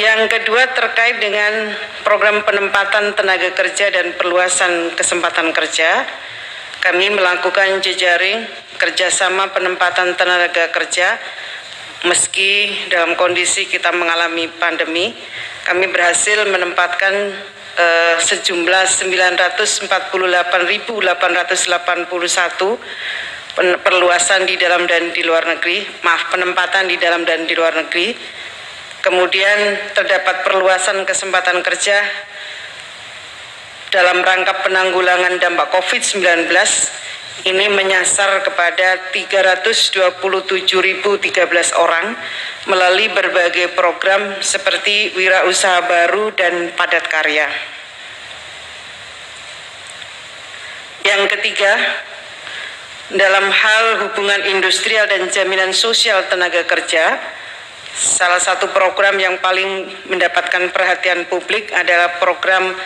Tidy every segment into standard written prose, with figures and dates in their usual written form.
Yang kedua terkait dengan program penempatan tenaga kerja dan perluasan kesempatan kerja. Kami melakukan jejaring kerjasama penempatan tenaga kerja. Meski dalam kondisi kita mengalami pandemi, kami berhasil menempatkan sejumlah 948.881 perluasan di dalam dan di luar negeri, penempatan di dalam dan di luar negeri. Kemudian terdapat perluasan kesempatan kerja dalam rangka penanggulangan dampak COVID-19. Ini menyasar kepada 327.013 orang melalui berbagai program seperti Wirausaha Baru dan Padat Karya. Yang ketiga, dalam hal hubungan industrial dan jaminan sosial tenaga kerja, salah satu program yang paling mendapatkan perhatian publik adalah program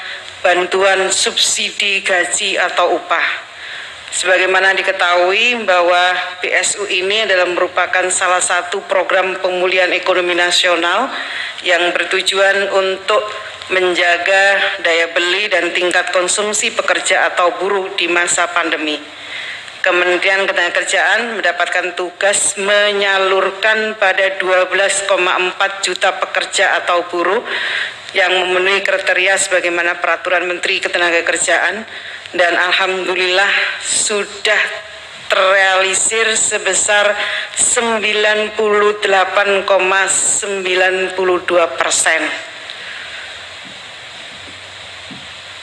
bantuan subsidi gaji atau upah. Sebagaimana diketahui bahwa PSU ini adalah merupakan salah satu program pemulihan ekonomi nasional yang bertujuan untuk menjaga daya beli dan tingkat konsumsi pekerja atau buruh di masa pandemi. Kementerian Ketenagakerjaan mendapatkan tugas menyalurkan pada 12,4 juta pekerja atau buruh yang memenuhi kriteria sebagaimana Peraturan Menteri Ketenagakerjaan, dan alhamdulillah sudah terrealisir sebesar 98,92%.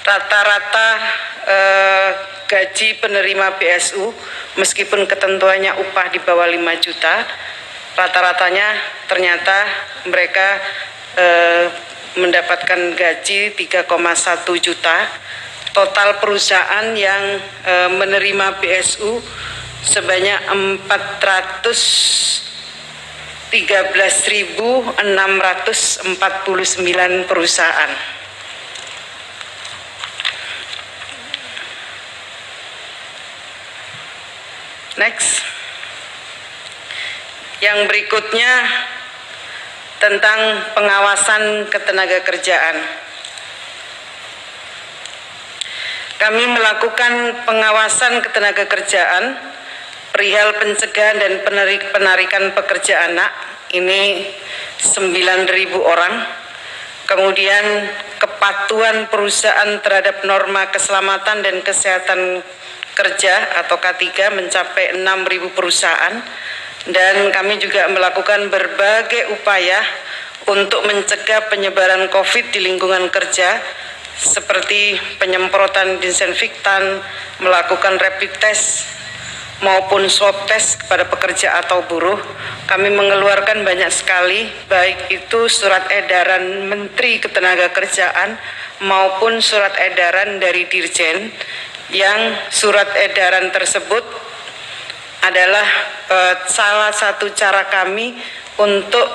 Rata-rata gaji penerima PSU, meskipun ketentuannya upah di bawah 5 juta, rata-ratanya ternyata mereka mendapatkan gaji 3,1 juta. Total perusahaan yang menerima PSU sebanyak 413.649 perusahaan. Next. Yang berikutnya tentang pengawasan ketenagakerjaan. Kami melakukan pengawasan ketenagakerjaan perihal pencegahan dan penarikan pekerja anak, ini 9.000 orang. Kemudian kepatuhan perusahaan terhadap norma keselamatan dan kesehatan kerja atau K3 mencapai 6.000 perusahaan. Dan kami juga melakukan berbagai upaya untuk mencegah penyebaran COVID di lingkungan kerja, seperti penyemprotan disinfektan, melakukan rapid test maupun swab test kepada pekerja atau buruh. Kami mengeluarkan banyak sekali, baik itu surat edaran Menteri Ketenagakerjaan maupun surat edaran dari Dirjen, yang surat edaran tersebut adalah salah satu cara kami untuk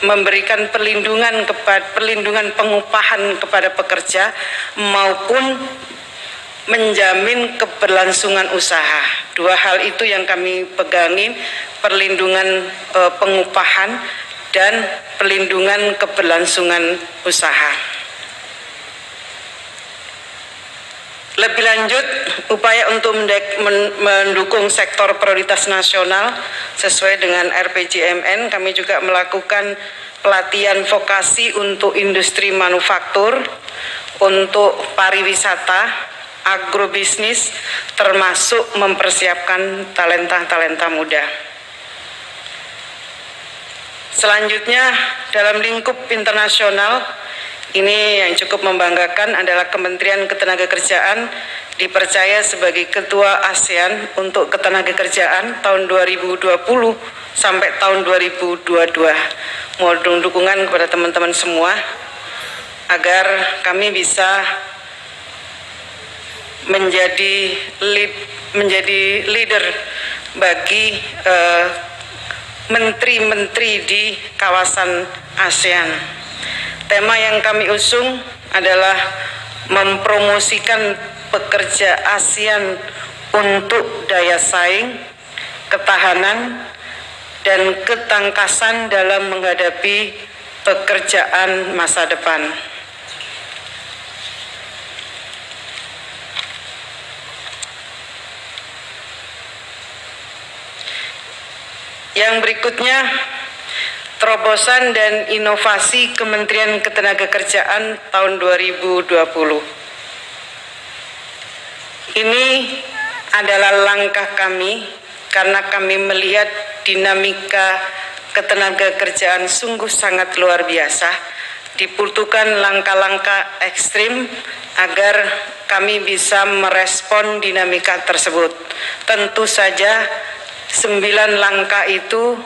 memberikan perlindungan pengupahan kepada pekerja maupun menjamin keberlangsungan usaha. Dua hal itu yang kami pegangin, perlindungan pengupahan dan perlindungan keberlangsungan usaha. Lebih lanjut, upaya untuk mendukung sektor prioritas nasional sesuai dengan RPJMN, kami juga melakukan pelatihan vokasi untuk industri manufaktur, untuk pariwisata, agrobisnis, termasuk mempersiapkan talenta-talenta muda. Selanjutnya, dalam lingkup internasional, ini yang cukup membanggakan adalah Kementerian Ketenagakerjaan dipercaya sebagai Ketua ASEAN untuk Ketenagakerjaan tahun 2020 sampai tahun 2022. Mohon dukungan kepada teman-teman semua agar kami bisa menjadi leader bagi menteri-menteri di kawasan ASEAN. Tema yang kami usung adalah mempromosikan pekerja ASEAN untuk daya saing, ketahanan, dan ketangkasan dalam menghadapi pekerjaan masa depan. Yang berikutnya, terobosan dan inovasi Kementerian Ketenagakerjaan tahun 2020. Ini adalah langkah kami karena kami melihat dinamika ketenagakerjaan sungguh sangat luar biasa. Dibutuhkan langkah-langkah ekstrim agar kami bisa merespon dinamika tersebut. Tentu saja 9 langkah itu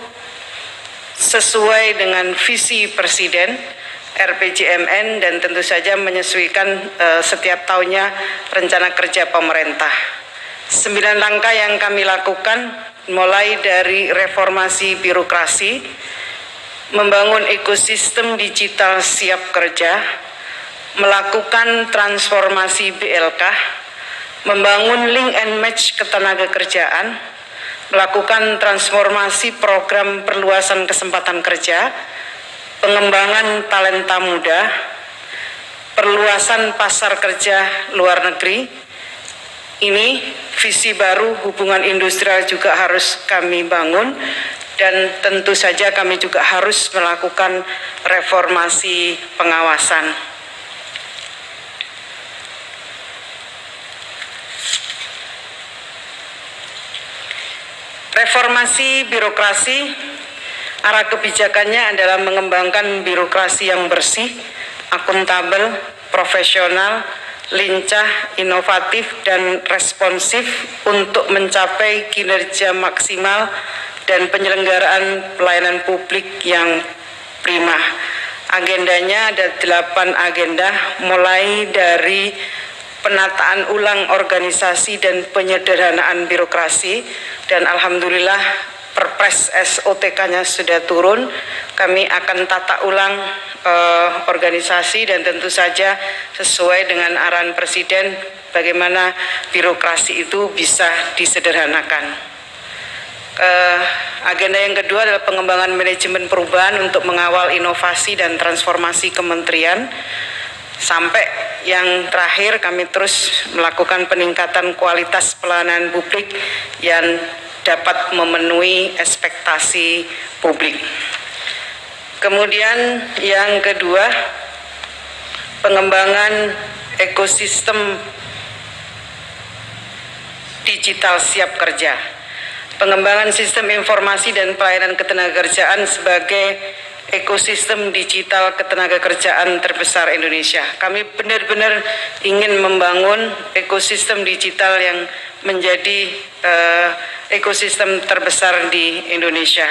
sesuai dengan visi Presiden RPJMN dan tentu saja menyesuaikan setiap tahunnya rencana kerja pemerintah. 9 langkah yang kami lakukan mulai dari reformasi birokrasi, membangun ekosistem digital siap kerja, melakukan transformasi BLK, membangun link and match ketenagakerjaan, melakukan transformasi program perluasan kesempatan kerja, pengembangan talenta muda, perluasan pasar kerja luar negeri. Ini visi baru hubungan industrial juga harus kami bangun dan tentu saja kami juga harus melakukan reformasi pengawasan. Reformasi birokrasi, arah kebijakannya adalah mengembangkan birokrasi yang bersih, akuntabel, profesional, lincah, inovatif, dan responsif untuk mencapai kinerja maksimal dan penyelenggaraan pelayanan publik yang prima. Agendanya ada 8 agenda, mulai dari penataan ulang organisasi dan penyederhanaan birokrasi, dan alhamdulillah Perpres SOTK-nya sudah turun. Kami akan tata ulang organisasi dan tentu saja sesuai dengan arahan Presiden bagaimana birokrasi itu bisa disederhanakan. Agenda yang kedua adalah pengembangan manajemen perubahan untuk mengawal inovasi dan transformasi kementerian. Sampai yang terakhir, kami terus melakukan peningkatan kualitas pelayanan publik yang dapat memenuhi ekspektasi publik. Kemudian yang kedua, pengembangan ekosistem digital siap kerja. Pengembangan sistem informasi dan pelayanan ketenagakerjaan sebagai ekosistem digital ketenagakerjaan terbesar Indonesia. Kami benar-benar ingin membangun ekosistem digital yang menjadi ekosistem terbesar di Indonesia.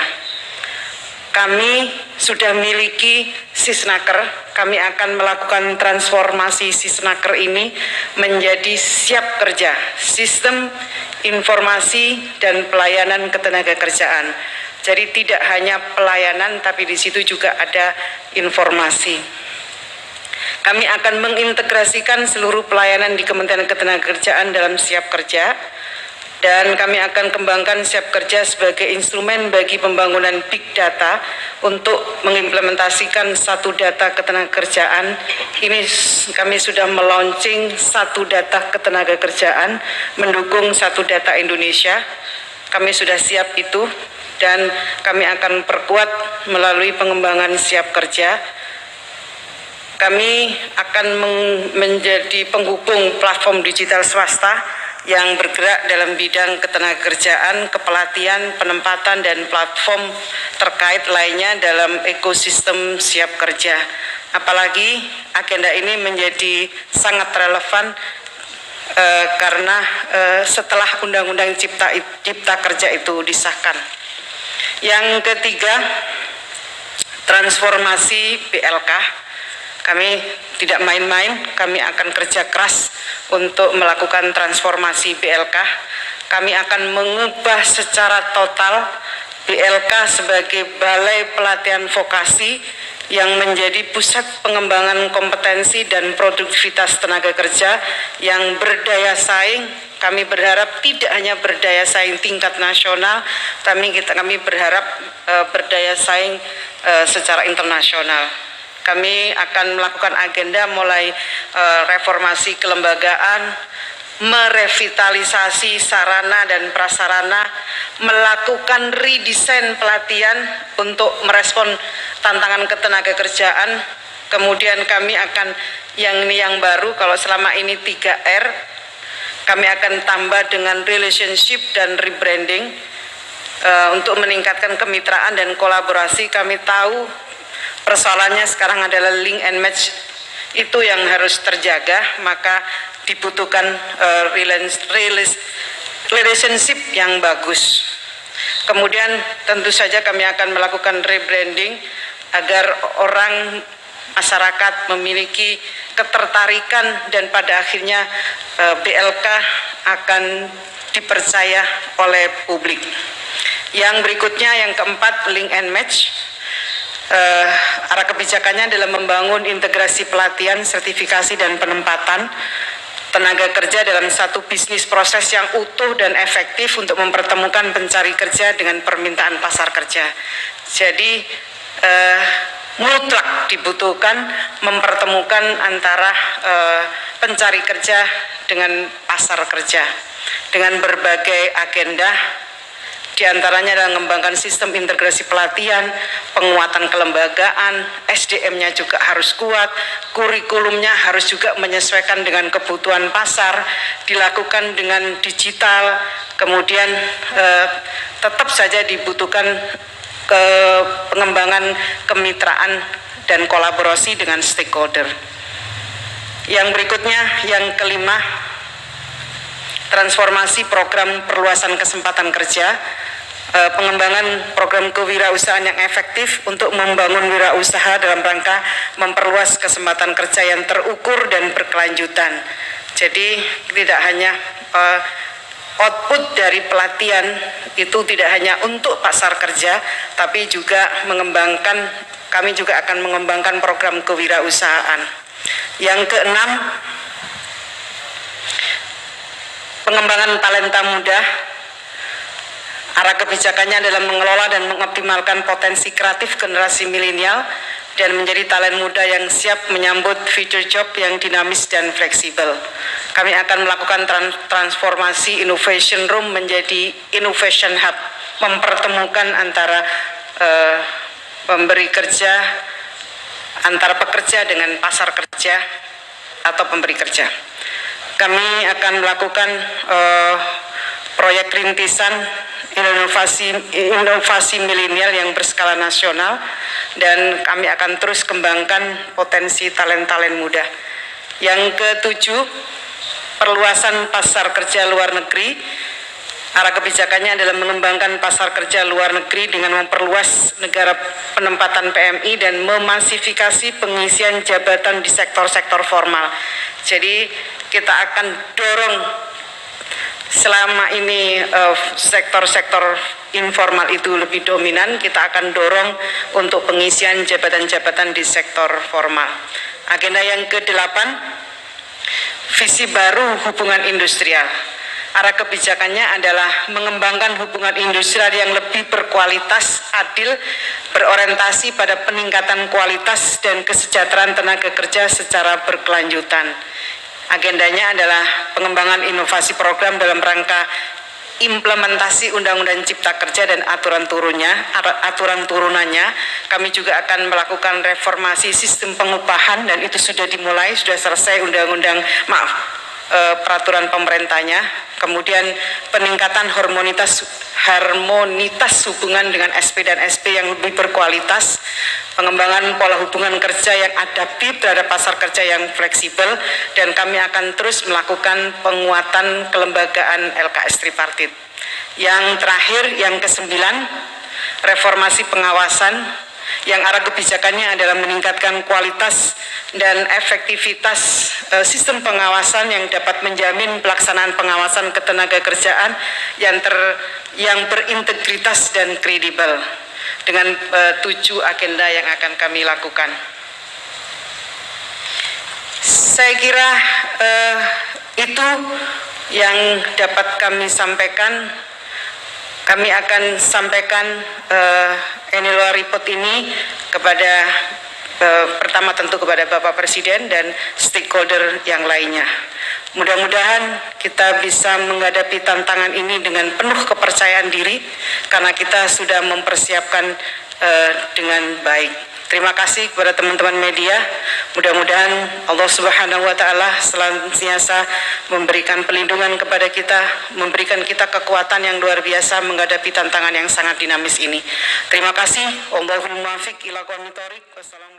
Kami sudah miliki Sisnaker, kami akan melakukan transformasi Sisnaker ini menjadi siap kerja, sistem informasi dan pelayanan ketenagakerjaan. Jadi tidak hanya pelayanan, tapi di situ juga ada informasi. Kami akan mengintegrasikan seluruh pelayanan di Kementerian Ketenagakerjaan dalam siap kerja, dan kami akan kembangkan siap kerja sebagai instrumen bagi pembangunan big data untuk mengimplementasikan satu data ketenagakerjaan. Ini kami sudah melaunching satu data ketenagakerjaan, mendukung satu data Indonesia. Kami sudah siap itu. Dan kami akan perkuat melalui pengembangan siap kerja. Kami akan menjadi penghubung platform digital swasta yang bergerak dalam bidang ketenagakerjaan, kepelatihan, penempatan, dan platform terkait lainnya dalam ekosistem siap kerja. Apalagi agenda ini menjadi sangat relevan karena setelah Undang-Undang Cipta Kerja itu disahkan. Yang ketiga, transformasi BLK. Kami tidak main-main, kami akan kerja keras untuk melakukan transformasi BLK. Kami akan mengubah secara total BLK sebagai balai pelatihan vokasi yang menjadi pusat pengembangan kompetensi dan produktivitas tenaga kerja yang berdaya saing. Kami berharap tidak hanya berdaya saing tingkat nasional, tapi kami berharap berdaya saing secara internasional. Kami akan melakukan agenda mulai reformasi kelembagaan, merevitalisasi sarana dan prasarana, melakukan redesign pelatihan untuk merespon tantangan ketenagakerjaan. Kemudian kami akan yang baru, kalau selama ini 3R, kami akan tambah dengan relationship dan rebranding untuk meningkatkan kemitraan dan kolaborasi. Kami tahu persoalannya sekarang adalah link and match, itu yang harus terjaga, maka dibutuhkan relationship yang bagus. Kemudian tentu saja kami akan melakukan rebranding agar orang masyarakat memiliki ketertarikan dan pada akhirnya BLK akan dipercaya oleh publik. Yang berikutnya, yang keempat, link and match. Arah kebijakannya adalah membangun integrasi pelatihan, sertifikasi, dan penempatan tenaga kerja dalam satu bisnis proses yang utuh dan efektif untuk mempertemukan pencari kerja dengan permintaan pasar kerja. Jadi mutlak dibutuhkan mempertemukan antara pencari kerja dengan pasar kerja dengan berbagai agenda. Di antaranya adalah mengembangkan sistem integrasi pelatihan, penguatan kelembagaan, SDM-nya juga harus kuat, kurikulumnya harus juga menyesuaikan dengan kebutuhan pasar, dilakukan dengan digital, kemudian tetap saja dibutuhkan pengembangan kemitraan dan kolaborasi dengan stakeholder. Yang berikutnya, yang kelima, transformasi program perluasan kesempatan kerja, pengembangan program kewirausahaan yang efektif untuk membangun wirausaha dalam rangka memperluas kesempatan kerja yang terukur dan berkelanjutan. Jadi tidak hanya output dari pelatihan itu tidak hanya untuk pasar kerja, tapi juga kami juga akan mengembangkan program kewirausahaan. Yang keenam, pengembangan talenta muda. Arah kebijakannya adalah mengelola dan mengoptimalkan potensi kreatif generasi milenial dan menjadi talent muda yang siap menyambut future job yang dinamis dan fleksibel. Kami akan melakukan transformasi innovation room menjadi innovation hub, mempertemukan antara pemberi kerja, antara pekerja dengan pasar kerja atau pemberi kerja. Kami akan melakukan proyek rintisan inovasi milenial yang berskala nasional, dan kami akan terus kembangkan potensi talent muda. Yang ketujuh, perluasan pasar kerja luar negeri. Arah kebijakannya adalah mengembangkan pasar kerja luar negeri dengan memperluas negara penempatan PMI dan memasifikasi pengisian jabatan di sektor-sektor formal. Jadi kita akan dorong, selama ini sektor-sektor informal itu lebih dominan, kita akan dorong untuk pengisian jabatan-jabatan di sektor formal. Agenda yang ke-8, visi baru hubungan industrial. Arah kebijakannya adalah mengembangkan hubungan industrial yang lebih berkualitas, adil, berorientasi pada peningkatan kualitas dan kesejahteraan tenaga kerja secara berkelanjutan. Agendanya adalah pengembangan inovasi program dalam rangka implementasi Undang-Undang Cipta Kerja dan aturan turunannya. Kami juga akan melakukan reformasi sistem pengupahan, dan itu sudah dimulai, sudah selesai peraturan pemerintahnya. Kemudian peningkatan harmonitas hubungan dengan SP dan SP yang lebih berkualitas, pengembangan pola hubungan kerja yang adaptif terhadap pasar kerja yang fleksibel, dan kami akan terus melakukan penguatan kelembagaan LKS tripartit. Yang terakhir, yang ke-9, reformasi pengawasan, yang arah kebijakannya adalah meningkatkan kualitas dan efektivitas sistem pengawasan yang dapat menjamin pelaksanaan pengawasan ketenagakerjaan yang berintegritas dan kredibel, dengan 7 agenda yang akan kami lakukan. Saya kira itu yang dapat kami sampaikan. Kami akan sampaikan annual report ini kepada pertama tentu kepada Bapak Presiden dan stakeholder yang lainnya. Mudah-mudahan kita bisa menghadapi tantangan ini dengan penuh kepercayaan diri karena kita sudah mempersiapkan dengan baik. Terima kasih kepada teman-teman media. Mudah-mudahan Allah Subhanahu wa taala senantiasa memberikan pelindungan kepada kita, memberikan kita kekuatan yang luar biasa menghadapi tantangan yang sangat dinamis ini. Terima kasih. Wallahul muwaffiq ila aqwamit thoriq. Wassalamualaikum.